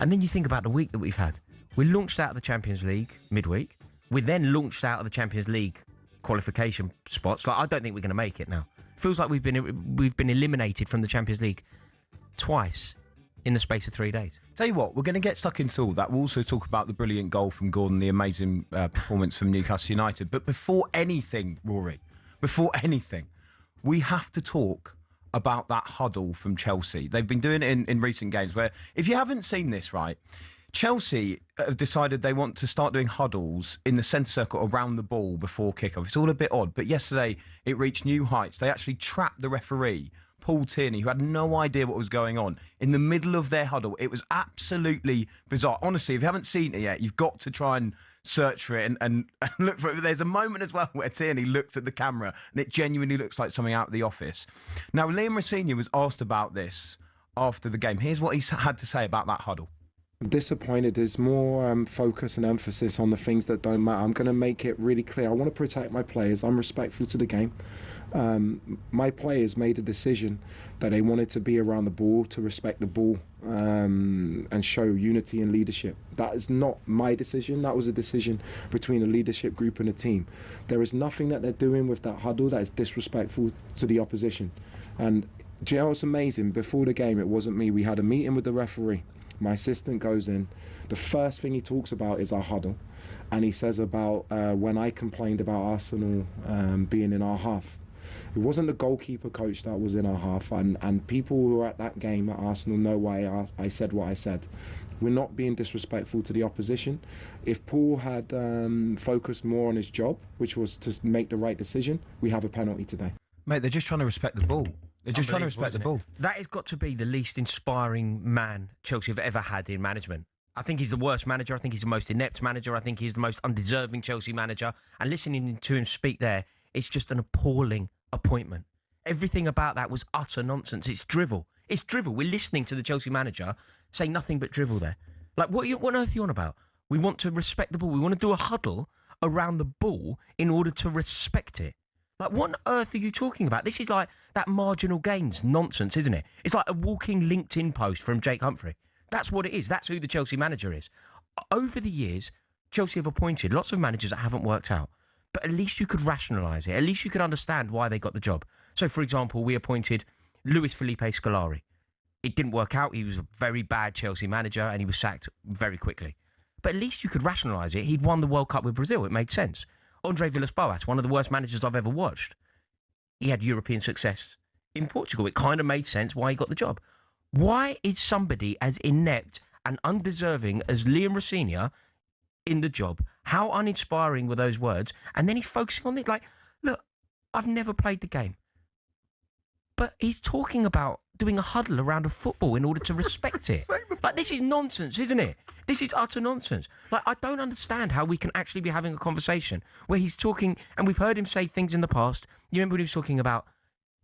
And then you think about the week that we've had. We launched out of the Champions League midweek. We then launched out of the Champions League qualification spots. Like, I don't think we're going to make it now. Feels like we've been eliminated from the Champions League twice in the space of 3 days. Tell you what, we're going to get stuck into all that. We'll also talk about the brilliant goal from Gordon, the amazing performance from Newcastle United. But before anything, Rory, we have to talk about that huddle from Chelsea. They've been doing it in recent games where, if you haven't seen this, right, Chelsea have decided they want to start doing huddles in the centre circle around the ball before kickoff. It's all a bit odd, but yesterday it reached new heights. They actually trapped the referee, Paul Tierney, who had no idea what was going on, in the middle of their huddle. It was absolutely bizarre. Honestly, if you haven't seen it yet, you've got to try and search for it and look for it. There's a moment as well where Tierney looked at the camera and it genuinely looks like something out of The Office. Now, Liam Rosenior was asked about this after the game. Here's what he had to say about that huddle. Disappointed. There's more focus and emphasis on the things that don't matter. I'm going to make it really clear. I want to protect my players. I'm respectful to the game. My players made a decision that they wanted to be around the ball, to respect the ball, and show unity and leadership. That is not my decision. That was a decision between a leadership group and a team. There is nothing that they're doing with that huddle that is disrespectful to the opposition. And do you know what's amazing? Before the game, it wasn't me. We had a meeting with the referee. My assistant goes in. The first thing he talks about is our huddle. And he says about when I complained about Arsenal being in our half. It wasn't the goalkeeper coach that was in our half. And people who were at that game at Arsenal know why I said what I said. We're not being disrespectful to the opposition. If Paul had focused more on his job, which was to make the right decision, we have a penalty today. Mate, they're just trying to respect the ball. They're just trying to respect the ball. That has got to be the least inspiring man Chelsea have ever had in management. I think he's the worst manager. I think he's the most inept manager. I think he's the most undeserving Chelsea manager. And listening to him speak there, it's just an appalling appointment. Everything about that was utter nonsense. It's drivel. It's drivel. We're listening to the Chelsea manager say nothing but drivel there. Like, what on earth are you on about? We want to respect the ball. We want to do a huddle around the ball in order to respect it. Like, what on earth are you talking about? This is like that marginal gains nonsense, isn't it? It's like a walking LinkedIn post from Jake Humphrey. That's what it is. That's who the Chelsea manager is. Over the years, Chelsea have appointed lots of managers that haven't worked out. But at least you could rationalise it. At least you could understand why they got the job. So, for example, we appointed Luis Felipe Scolari. It didn't work out. He was a very bad Chelsea manager and he was sacked very quickly. But at least you could rationalise it. He'd won the World Cup with Brazil. It made sense. Andre Villas-Boas, one of the worst managers I've ever watched. He had European success in Portugal. It kind of made sense why he got the job. Why is somebody as inept and undeserving as Liam Rosenior in the job? How uninspiring were those words? And then he's focusing on it like, look, I've never played the game. But he's talking about doing a huddle around a football in order to respect it. Like, this is nonsense, isn't it? This is utter nonsense. Like, I don't understand how we can actually be having a conversation where he's talking, and we've heard him say things in the past. You remember when he was talking about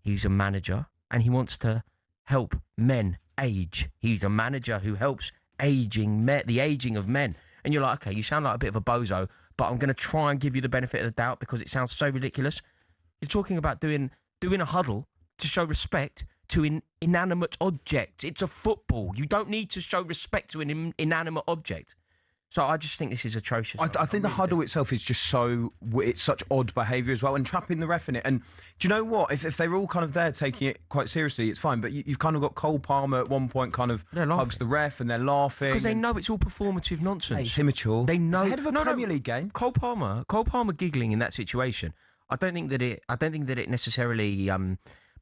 he's a manager and he wants to help men age. He's a manager who helps the aging of men. And you're like, okay, you sound like a bit of a bozo, but I'm going to try and give you the benefit of the doubt because it sounds so ridiculous. You're talking about doing a huddle to show respect to an inanimate object. It's a football. You don't need to show respect to an inanimate object. So I just think this is atrocious. I think the huddle itself is just it's such odd behaviour as well, and trapping the ref in it. And do you know what? If they were all kind of there taking it quite seriously, it's fine. But you've kind of got Cole Palmer at one point kind of hugs the ref and they're laughing. Because they know it's all performative nonsense. It's immature. They know. It's ahead of a Premier League game. Cole Palmer giggling in that situation. I don't think that it necessarily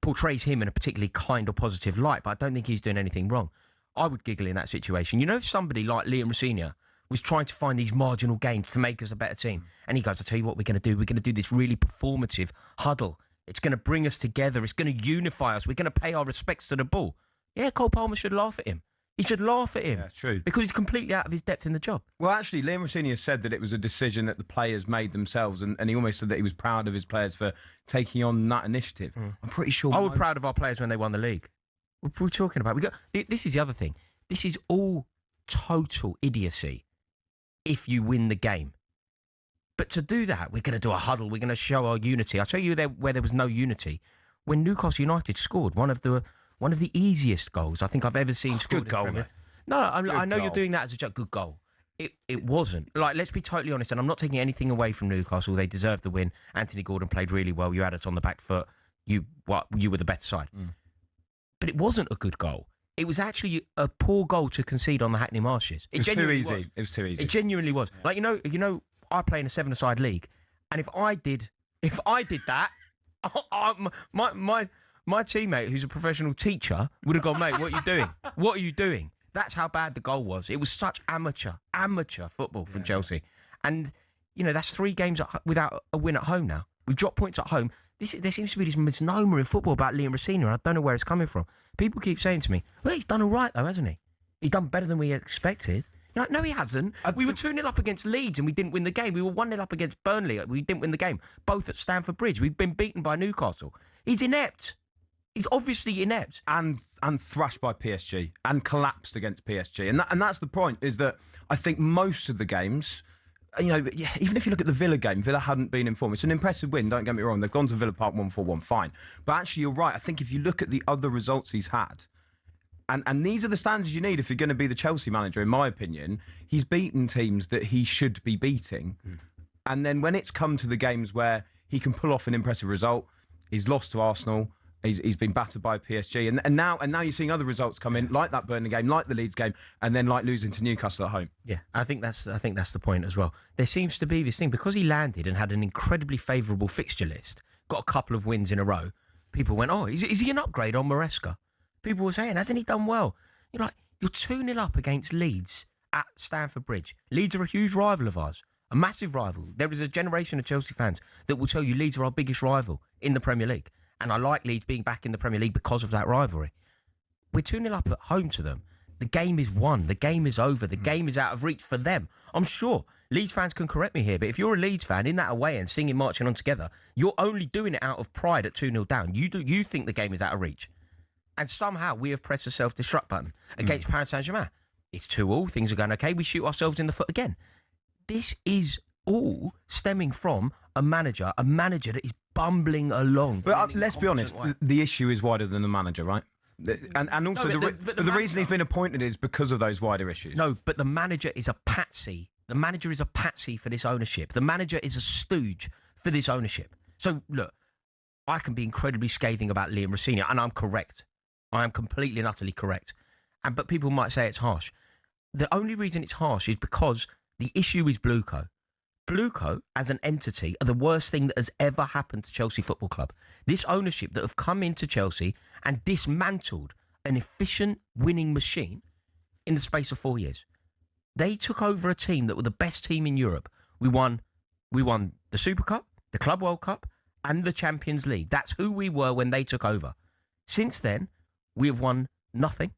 portrays him in a particularly kind or positive light, but I don't think he's doing anything wrong. I would giggle in that situation. You know, if somebody like Liam Rosenior was trying to find these marginal gains to make us a better team, and he goes, I'll tell you what we're going to do. We're going to do this really performative huddle. It's going to bring us together. It's going to unify us. We're going to pay our respects to the ball. Yeah, Cole Palmer should laugh at him. He should laugh at him. Yeah, true. Because he's completely out of his depth in the job. Well, actually, Liam Rosenior said that it was a decision that the players made themselves, and he almost said that he was proud of his players for taking on that initiative. I'm pretty sure... I was proud of our players when they won the league. What are we talking about? This is the other thing. This is all total idiocy if you win the game. But to do that, we're going to do a huddle. We're going to show our unity. I'll tell you where there was no unity. When Newcastle United scored one of the easiest goals I think I've ever seen scored. Good goal, mate. No, I know you're goal. doing that as a joke. Good goal. It wasn't. Like, let's be totally honest, and I'm not taking anything away from Newcastle. They deserved the win. Anthony Gordon played really well. You had us on the back foot. You were the better side. But it wasn't a good goal. It was actually a poor goal to concede on the Hackney Marshes. It was too easy. It was too easy. It genuinely was. Yeah. Like, you know, I play in a 7-a-side league, and if I did that, my teammate, who's a professional teacher, would have gone, mate, what are you doing? What are you doing? That's how bad the goal was. It was such amateur football from Chelsea. And, you know, that's 3 games without a win at home now. We've dropped points at home. There seems to be this misnomer in football about Liam Rosenior. I don't know where it's coming from. People keep saying to me, well, he's done all right, though, hasn't he? He's done better than we expected. You're like, no, he hasn't. We were 2-0 up against Leeds and we didn't win the game. We were 1-0 up against Burnley. We didn't win the game. Both at Stamford Bridge. We've been beaten by Newcastle. He's inept. He's obviously inept. And thrashed by PSG and collapsed against PSG. And that's the point, is that I think most of the games, you know, even if you look at the Villa game, Villa hadn't been in form. It's an impressive win, don't get me wrong. They've gone to Villa Park 1-4-1, fine. But actually, you're right. I think if you look at the other results he's had, and these are the standards you need if you're going to be the Chelsea manager, in my opinion, he's beaten teams that he should be beating. And then when it's come to the games where he can pull off an impressive result, he's lost to Arsenal. He's been battered by PSG, and now you're seeing other results come in, like that Burnley game, like the Leeds game, and then like losing to Newcastle at home. Yeah, I think that's the point as well. There seems to be this thing, because he landed and had an incredibly favourable fixture list, got a couple of wins in a row. People went, oh, is he an upgrade on Maresca? People were saying, hasn't he done well? You're like, you're 2-0 up against Leeds at Stamford Bridge. Leeds are a huge rival of ours, a massive rival. There is a generation of Chelsea fans that will tell you Leeds are our biggest rival in the Premier League. And I like Leeds being back in the Premier League because of that rivalry. We're 2-0 up at home to them. The game is won. The game is over. The game is out of reach for them. I'm sure Leeds fans can correct me here, but if you're a Leeds fan in that away end singing Marching On Together, you're only doing it out of pride at 2-0 down. You think the game is out of reach. And somehow we have pressed the self-destruct button against Paris Saint-Germain. It's 2-2. Things are going okay. We shoot ourselves in the foot again. This is all stemming from a manager that is bumbling along. But let's be honest, the issue is wider than the manager, right? And also the reason he's been appointed is because of those wider issues. No, but the manager is a patsy. The manager is a patsy for this ownership. The manager is a stooge for this ownership. So, look, I can be incredibly scathing about Liam Rosenior, and I'm correct. I am completely and utterly correct. But people might say it's harsh. The only reason it's harsh is because the issue is Blueco. Blueco, as an entity, are the worst thing that has ever happened to Chelsea Football Club. This ownership that have come into Chelsea and dismantled an efficient winning machine in the space of 4 years. They took over a team that were the best team in Europe. We won the Super Cup, the Club World Cup, and the Champions League. That's who we were when they took over. Since then, we have won nothing.